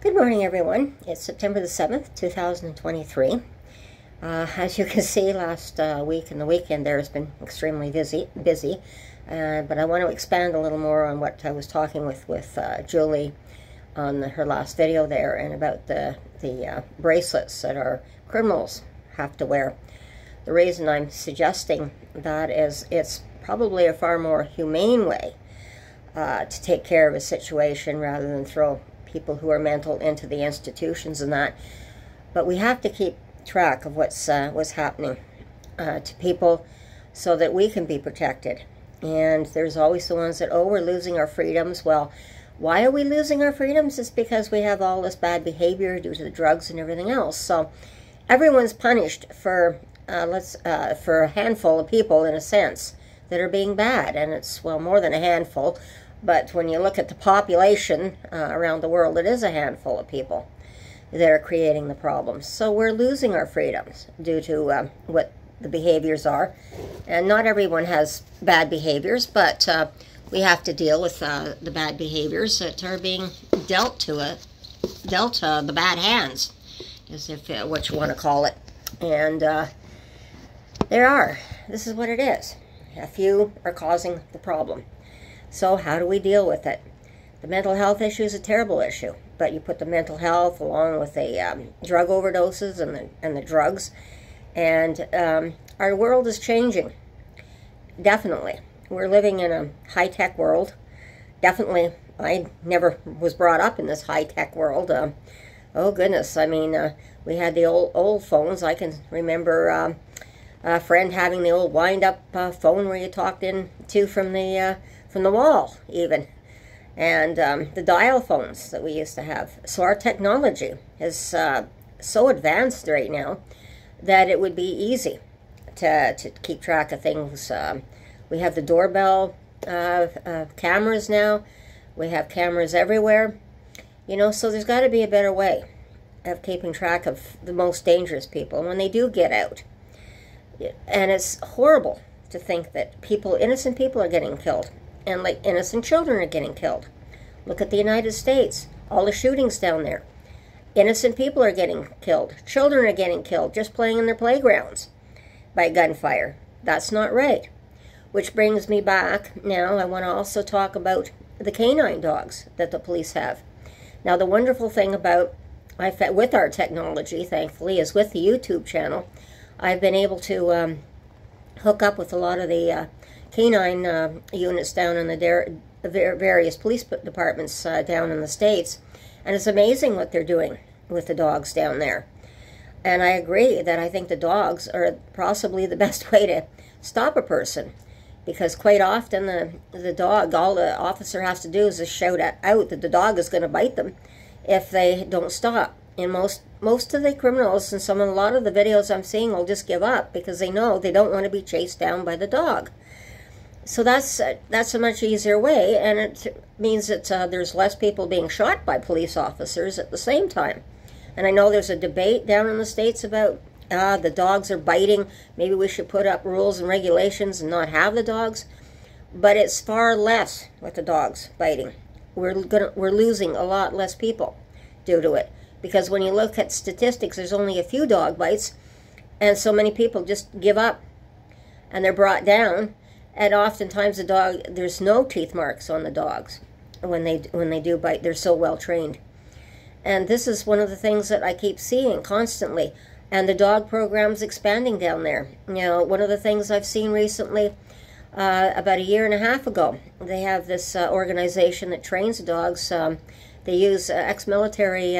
Good morning, everyone. It's September the 7th, 2023. As you can see, last week and the weekend there has been extremely busy. But I want to expand a little more on what I was talking with Julie on her last video there, and about the bracelets that our criminals have to wear. The reason I'm suggesting that is it's probably a far more humane way to take care of a situation rather than throw people who are mental into the institutions and that. But we have to keep track of what's happening to people so that we can be protected. And there's always the ones that, oh, we're losing our freedoms. Well, why are we losing our freedoms? It's because we have all this bad behavior due to the drugs and everything else. So everyone's punished for a handful of people, in a sense, that are being bad. And it's, well, more than a handful. But when you look at the population around the world, it is a handful of people that are creating the problems. So we're losing our freedoms due to what the behaviors are. And not everyone has bad behaviors, but we have to deal with the bad behaviors that are being dealt the bad hands, as if what you want to call it. And this is what it is. A few are causing the problem. So how do we deal with it? The mental health issue is a terrible issue, but you put the mental health along with the drug overdoses and the drugs, and our world is changing. Definitely. We're living in a high-tech world. Definitely, I never was brought up in this high-tech world. Oh, goodness. I mean, we had the old phones. I can remember a friend having the old wind-up phone where you talked into from the wall, even. And the dial phones that we used to have. So our technology is so advanced right now that it would be easy to keep track of things. We have the doorbell cameras now. We have cameras everywhere. You know, so there's got to be a better way of keeping track of the most dangerous people when they do get out. And it's horrible to think that innocent people are getting killed. And like innocent children are getting killed. Look at the United States. All the shootings down there. Innocent people are getting killed. Children are getting killed just playing in their playgrounds by gunfire. That's not right. Which brings me back. Now I want to also talk about the canine dogs that the police have. Now the wonderful thing about, with our technology, thankfully, is with the YouTube channel, I've been able to hook up with a lot of the canine units down in the various police departments down in the States. And it's amazing what they're doing with the dogs down there. And I agree that I think the dogs are possibly the best way to stop a person. Because quite often the dog, all the officer has to do is just shout out that the dog is going to bite them if they don't stop. And most of the criminals, and a lot of the videos I'm seeing, will just give up because they know they don't want to be chased down by the dog. So that's a much easier way, and it means that there's less people being shot by police officers at the same time. And I know there's a debate down in the States about the dogs are biting. Maybe we should put up rules and regulations and not have the dogs. But it's far less with the dogs biting. We're losing a lot less people due to it. Because when you look at statistics, there's only a few dog bites, and so many people just give up, and they're brought down. And oftentimes there's no teeth marks on the dogs when they do bite. They're so well trained. And this is one of the things that I keep seeing constantly. And the dog program's expanding down there. You know, one of the things I've seen recently, about a year and a half ago, they have this organization that trains dogs. They use ex-military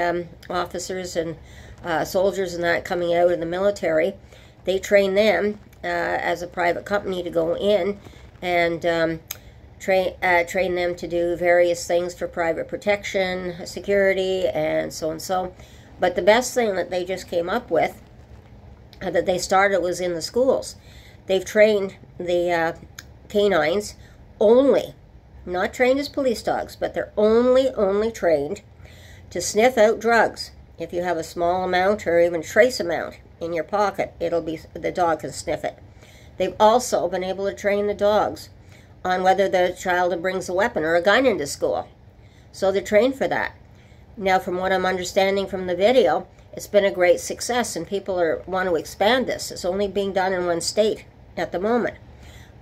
officers and soldiers and that coming out in the military. They train them as a private company to go in and train them to do various things for private protection, security, and so and so. But the best thing that they just came up with, that they started, was in the schools. They've trained the canines only, not trained as police dogs, but they're only trained to sniff out drugs. If you have a small amount or even trace amount in your pocket, the dog can sniff it. They've also been able to train the dogs on whether the child brings a weapon or a gun into school. So they're trained for that. Now, from what I'm understanding from the video, it's been a great success, and people want to expand this. It's only being done in one state at the moment.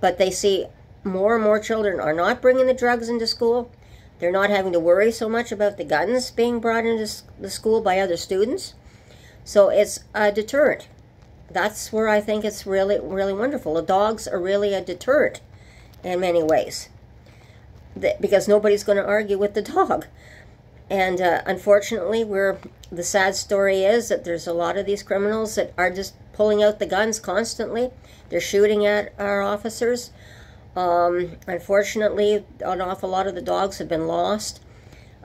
But they see more and more children are not bringing the drugs into school. They're not having to worry so much about the guns being brought into the school by other students. So it's a deterrent. That's where I think it's really, really wonderful. The dogs are really a deterrent in many ways, because nobody's going to argue with the dog. And unfortunately, the sad story is that there's a lot of these criminals that are just pulling out the guns constantly. They're shooting at our officers. Unfortunately, an awful lot of the dogs have been lost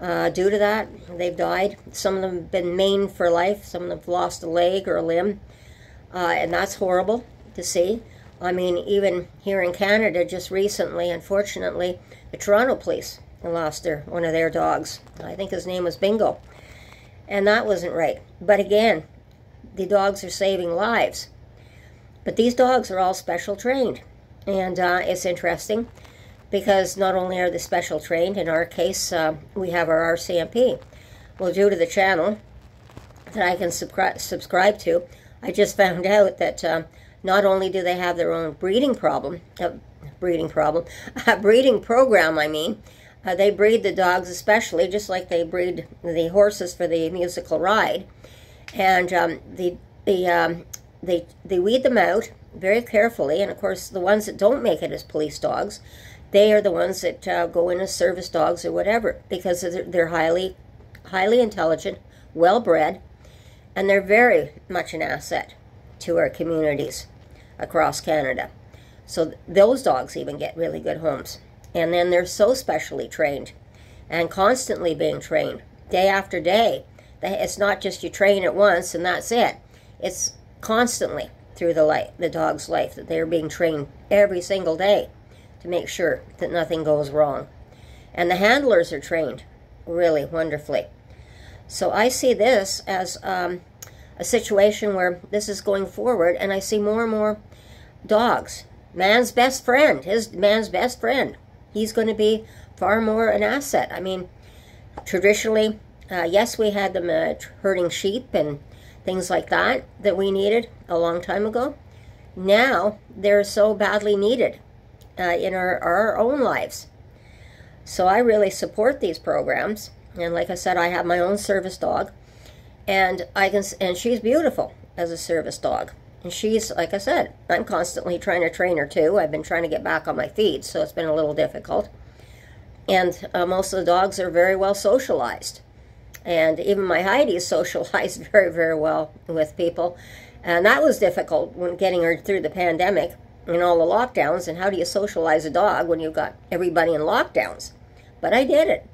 due to that. They've died. Some of them have been maimed for life. Some of them have lost a leg or a limb. And that's horrible to see. I mean, even here in Canada, just recently, unfortunately, the Toronto police lost one of their dogs. I think his name was Bingo. And that wasn't right. But again, the dogs are saving lives. But these dogs are all special trained. And it's interesting because not only are they special trained, in our case, we have our RCMP. Well, due to the channel that I can subscribe to, I just found out that not only do they have their own breeding program, I mean, they breed the dogs especially, just like they breed the horses for the musical ride. And they weed them out very carefully. And of course, the ones that don't make it as police dogs, they are the ones that go in as service dogs or whatever, because they're highly intelligent, well-bred, and they're very much an asset to our communities across Canada. So those dogs even get really good homes. And then they're so specially trained and constantly being trained day after day. It's not just you train it once and that's it. It's constantly through the dog's life that they're being trained every single day to make sure that nothing goes wrong. And the handlers are trained really wonderfully. So I see this as a situation where this is going forward, and I see more and more dogs. Man's best friend, he's going to be far more an asset. I mean, traditionally, yes, we had them herding sheep and things like that we needed a long time ago. Now, they're so badly needed in our own lives. So I really support these programs. And like I said, I have my own service dog. And she's beautiful as a service dog. And she's, like I said, I'm constantly trying to train her too. I've been trying to get back on my feet, so it's been a little difficult. And most of the dogs are very well socialized. And even my Heidi is socialized very, very well with people. And that was difficult when getting her through the pandemic and all the lockdowns. And how do you socialize a dog when you've got everybody in lockdowns? But I did it.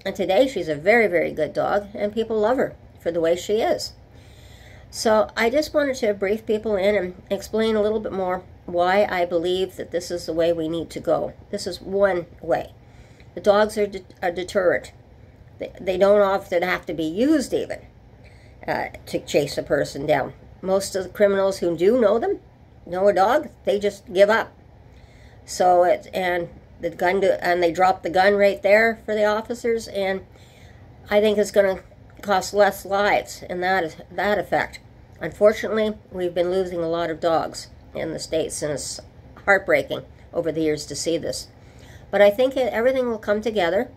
And today she's a very, very good dog, and people love her for the way she is. So I just wanted to brief people in and explain a little bit more why I believe that this is the way we need to go. This is one way. The dogs are a deterrent. They don't often have to be used even to chase a person down. Most of the criminals who do know a dog, they just give up. So they drop the gun right there for the officers, and I think it's going to cost less lives in that effect. Unfortunately, we've been losing a lot of dogs in the States, and it's heartbreaking over the years to see this. But I think everything will come together.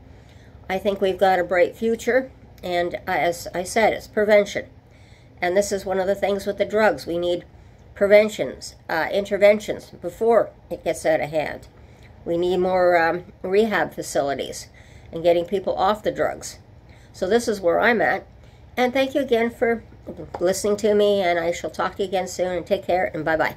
I think we've got a bright future, and as I said, it's prevention. And this is one of the things with the drugs. We need preventions, interventions before it gets out of hand. We need more rehab facilities and getting people off the drugs. So this is where I'm at. And thank you again for listening to me, and I shall talk to you again soon, and take care, and bye-bye.